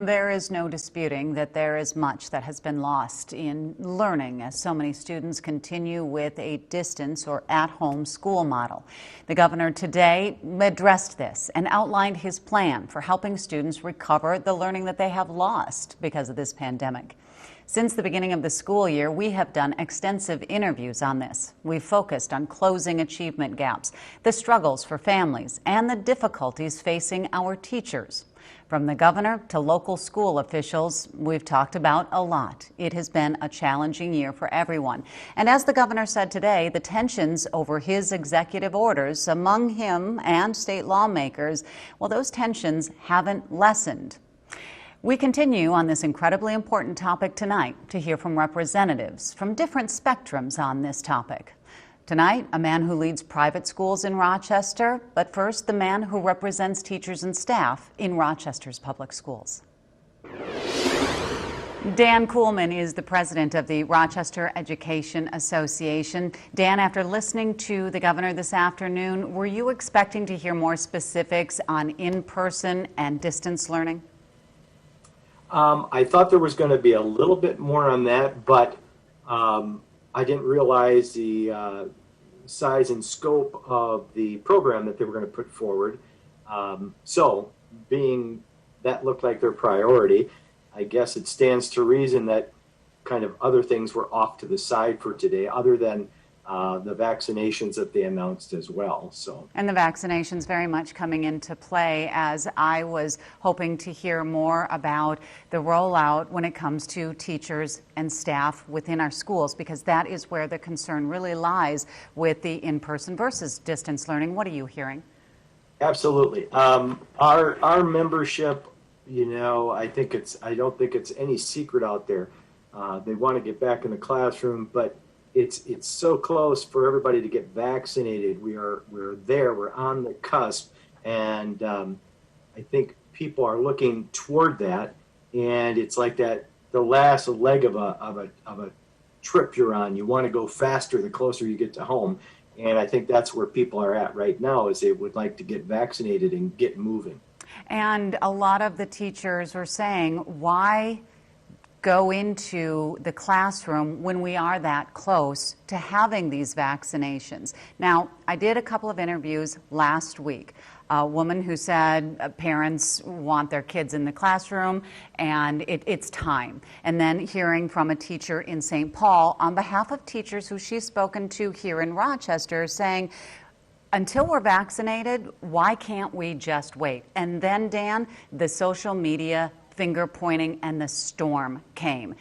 There is no disputing that there is much that has been lost in learning as so many students continue with a distance or at-home school model. The governor today addressed this and outlined his plan for helping students recover the learning that they have lost because of this pandemic. Since the beginning of the school year, we have done extensive interviews on this. We've focused on closing achievement gaps, the struggles for families, and the difficulties facing our teachers. From the governor to local school officials, we've talked about a lot. It has been a challenging year for everyone. And as the governor said today, the tensions over his executive orders among him and state lawmakers, well, those tensions haven't lessened. We continue on this incredibly important topic tonight to hear from representatives from different spectrums on this topic. Tonight, a man who leads private schools in Rochester, but first, the man who represents teachers and staff in Rochester's public schools. Dan Kuhlman is the president of the Rochester Education Association. Dan, after listening to the governor this afternoon, were you expecting to hear more specifics on in-person and distance learning? I thought there was going to be a little bit more on that, but I didn't realize the size and scope of the program that they were going to put forward. So, being that looked like their priority, I guess it stands to reason that kind of other things were off to the side for today, other than the vaccinations that they announced as well. And the vaccinations very much coming into play, as I was hoping to hear more about the rollout when it comes to teachers and staff within our schools, because that is where the concern really lies with the in-person versus distance learning. What are you hearing? Absolutely. Our membership, you know, I don't think it's any secret out there. They want to get back in the classroom, but it's so close for everybody to get vaccinated. We're there, we're on the cusp, and I think people are looking toward that, and it's like the last leg of a trip you're on. You want to go faster the closer you get to home, and I think that's where people are at right now, is they would like to get vaccinated and get moving. And a lot of the teachers are saying, why go into the classroom when we are that close to having these vaccinations? Now, I did a couple of interviews last week. A woman who said parents want their kids in the classroom and it's time. And then hearing from a teacher in St. Paul on behalf of teachers who she's spoken to here in Rochester, saying, until we're vaccinated, why can't we just wait? And then, Dan, the social media finger pointing and the storm came.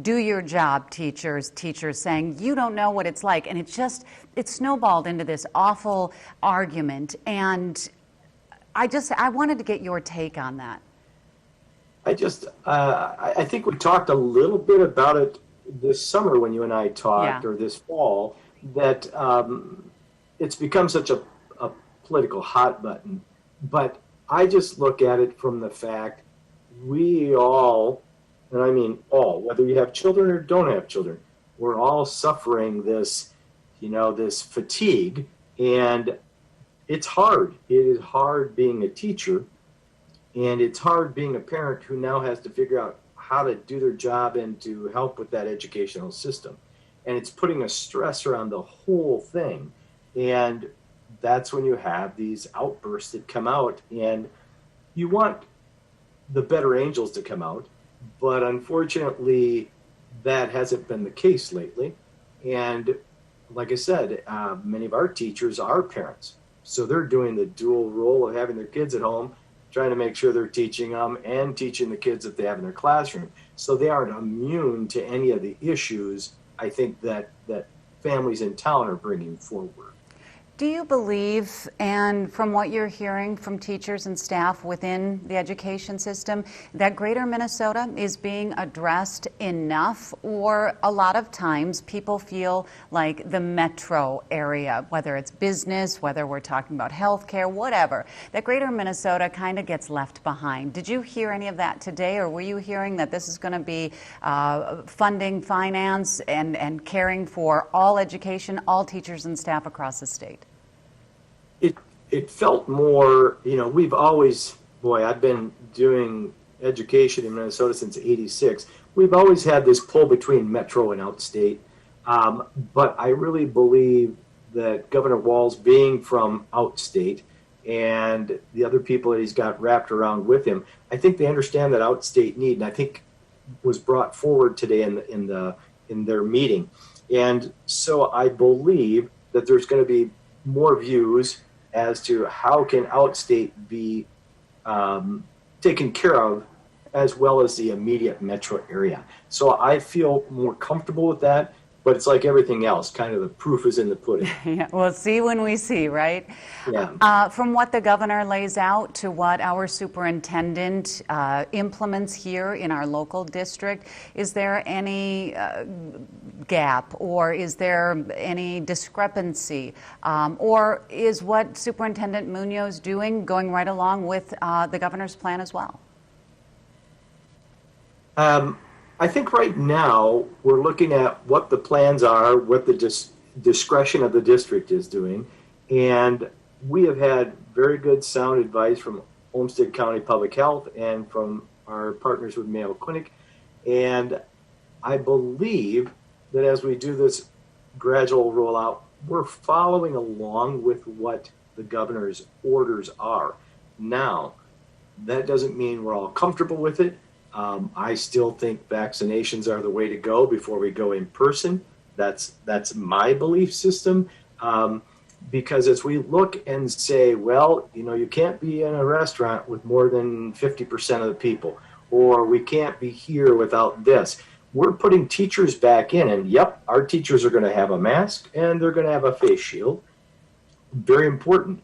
Do your job, teachers saying, you don't know what it's like. And it snowballed into this awful argument. And I wanted to get your take on that. I think we talked a little bit about it this summer when you and I talked, or this fall, that it's become such a political hot button. But I just look at it from the fact we all, and I mean all, whether you have children or don't have children, we're all suffering this, this fatigue, and it's hard. It is hard being a teacher, and it's hard being a parent who now has to figure out how to do their job and to help with that educational system. And it's putting a stress around the whole thing. And that's when you have these outbursts that come out, and you want the better angels to come out, but unfortunately that hasn't been the case lately. And like I said, many of our teachers are parents, so they're doing the dual role of having their kids at home, trying to make sure they're teaching them and teaching the kids that they have in their classroom. So they aren't immune to any of the issues, I think, that families in town are bringing forward. Do you believe, and from what you're hearing from teachers and staff within the education system, that Greater Minnesota is being addressed enough? Or a lot of times people feel like the metro area, whether it's business, whether we're talking about healthcare, whatever, that Greater Minnesota kind of gets left behind. Did you hear any of that today, or were you hearing that this is going to be funding, finance, and caring for all education, all teachers and staff across the state? It felt more, we've always, I've been doing education in Minnesota since '86, we've always had this pull between metro and outstate. But I really believe that Governor Walz, being from outstate, and the other people that he's got wrapped around with him, I think they understand that outstate need, and I think was brought forward today in their meeting. And so I believe that there's going to be more views as to how can outstate be taken care of as well as the immediate metro area. So I feel more comfortable with that. But it's like everything else, kind of the proof is in the pudding. Yeah, we'll see when we see, right? Yeah. From what the governor lays out to what our superintendent implements here in our local district, is there any gap, or is there any discrepancy? Or is what Superintendent Munoz doing going right along with the governor's plan as well? I think right now we're looking at what the plans are, what the discretion of the district is doing, and we have had very good sound advice from Olmsted County Public Health and from our partners with Mayo Clinic, and I believe that as we do this gradual rollout, we're following along with what the governor's orders are. Now, that doesn't mean we're all comfortable with it. I still think vaccinations are the way to go before we go in person. That's my belief system. Because as we look and say, well, you can't be in a restaurant with more than 50% of the people, or we can't be here without this. We're putting teachers back in, and yep, our teachers are going to have a mask and they're going to have a face shield. Very important.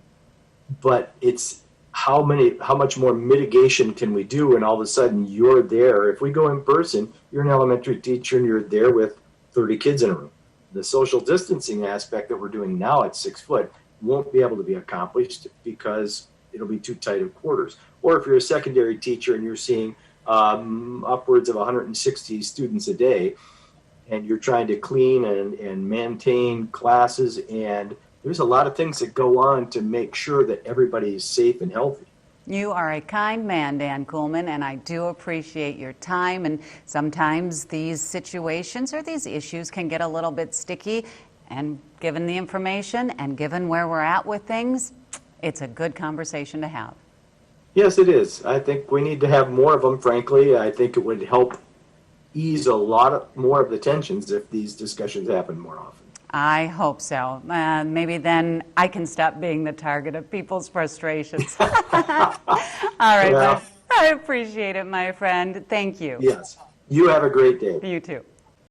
But it's how much more mitigation can we do, and all of a sudden you're there. If we go in person, you're an elementary teacher and you're there with 30 kids in a room. The social distancing aspect that we're doing now at 6 foot won't be able to be accomplished because it'll be too tight of quarters. Or if you're a secondary teacher and you're seeing upwards of 160 students a day, and you're trying to clean and maintain classes, and there's a lot of things that go on to make sure that everybody is safe and healthy. You are a kind man, Dan Kuhlman, and I do appreciate your time. And sometimes these situations or these issues can get a little bit sticky. And given the information and given where we're at with things, it's a good conversation to have. Yes, it is. I think we need to have more of them, frankly. I think it would help ease a lot more of the tensions if these discussions happen more often. I hope so. Maybe then I can stop being the target of people's frustrations. All right, well, I appreciate it, my friend. Thank you. Yes. You have a great day. You too.